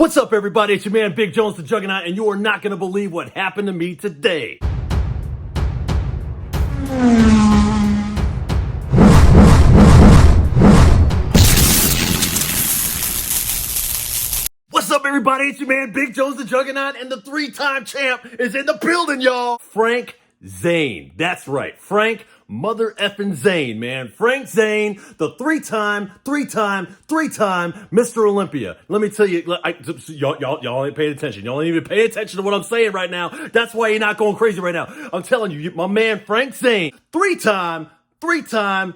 What's up, everybody? It's your man, Big Jones the Juggernaut, and you are not going to believe what happened to me today. What's up, everybody? It's your man, Big Jones the Juggernaut, and the three-time champ is in the building, y'all. Frank Zane. That's right. Frank mother effing Zane, man. Frank Zane, the three-time Mr. Olympia. Let me tell you, y'all ain't paying attention. Y'all ain't even paying attention to what I'm saying right now. That's why you're not going crazy right now. I'm telling you, my man Frank Zane, three-time, Mr.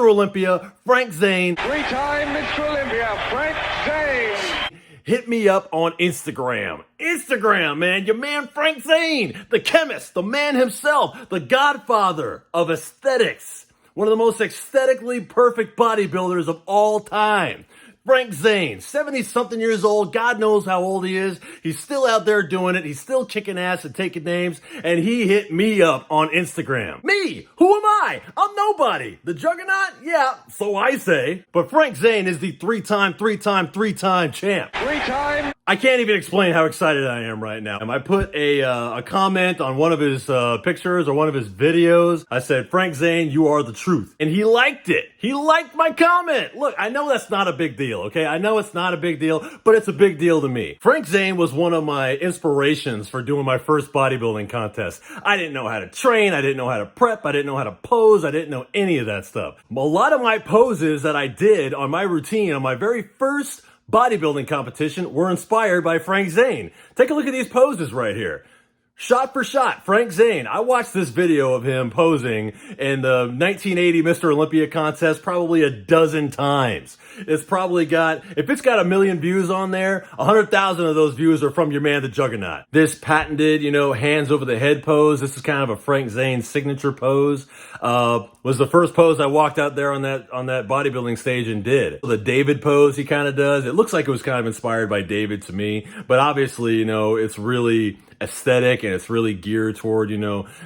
Olympia, Frank Zane. Three-time Mr. Olympia, Frank Zane. Hit me up on Instagram. Instagram, man. Your man Frank Zane, the chemist, the man himself, the godfather of aesthetics. One of the most aesthetically perfect bodybuilders of all time. Frank Zane, 70-something years old. God knows how old he is. He's still out there doing it. He's still kicking ass and taking names. And he hit me up on Instagram. Me? Who am I? I'm nobody. The Juggernaut? Yeah, so I say. But Frank Zane is the three-time champ. Three-time. I can't even explain how excited I am right now. I put a comment on one of his pictures or one of his videos. I said, Frank Zane, you are the truth. And he liked it. He liked my comment. Look, I know that's not a big deal, okay? I know it's not a big deal, but it's a big deal to me. Frank Zane was one of my inspirations for doing my first bodybuilding contest. I didn't know how to train. I didn't know how to prep. I didn't know how to pose. I didn't know any of that stuff. A lot of my poses that I did on my routine on my very first bodybuilding competition were inspired by Frank Zane. Take a look at these poses right here. Shot for shot, Frank Zane. I watched this video of him posing in the 1980 Mr. Olympia contest probably a dozen times. It's probably got, if it's got 1 million views on there, 100,000 of those views are from your man, the Juggernaut. This patented, hands over the head pose. This is kind of a Frank Zane signature pose. Was the first pose I walked out there on that bodybuilding stage and did. The David pose he kind of does. It looks like it was kind of inspired by David to me, but obviously, it's really aesthetic and it's really geared toward,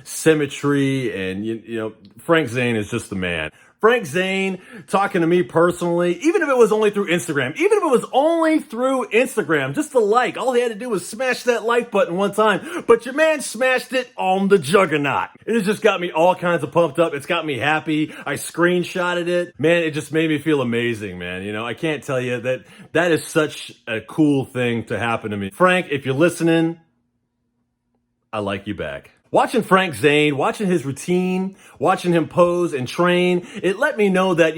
symmetry and, Frank Zane is just the man. Frank Zane talking to me personally, even if it was only through Instagram, just the like, all he had to do was smash that like button one time, but your man smashed it on the Juggernaut. It has just got me all kinds of pumped up. It's got me happy. I screenshotted it. Man, it just made me feel amazing, man. I can't tell you that is such a cool thing to happen to me. Frank, if you're listening, I like you back. Watching Frank Zane, watching his routine, watching him pose and train, it let me know that,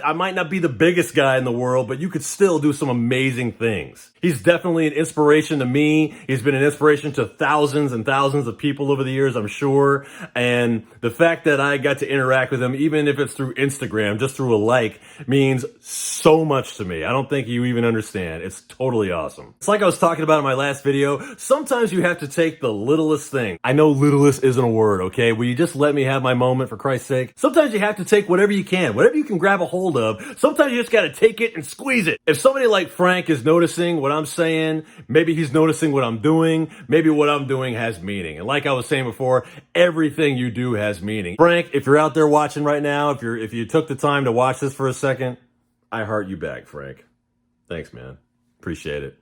I might not be the biggest guy in the world, but you could still do some amazing things. He's definitely an inspiration to me. He's been an inspiration to thousands and thousands of people over the years, I'm sure. And the fact that I got to interact with him, even if it's through Instagram, just through a like, means so much to me. I don't think you even understand. It's totally awesome. It's like I was talking about in my last video. Sometimes you have to take the littlest thing. I know littlest isn't a word, okay? Will you just let me have my moment for Christ's sake? Sometimes you have to take whatever you can grab a hold of. Sometimes you just got to take it and squeeze it. If somebody like Frank is noticing what I'm saying, maybe he's noticing what I'm doing, maybe what I'm doing has meaning. And like I was saying before, everything you do has meaning. Frank, if you're out there watching right now, if you took the time to watch this for a second, I heart you back, Frank. Thanks, man. Appreciate it.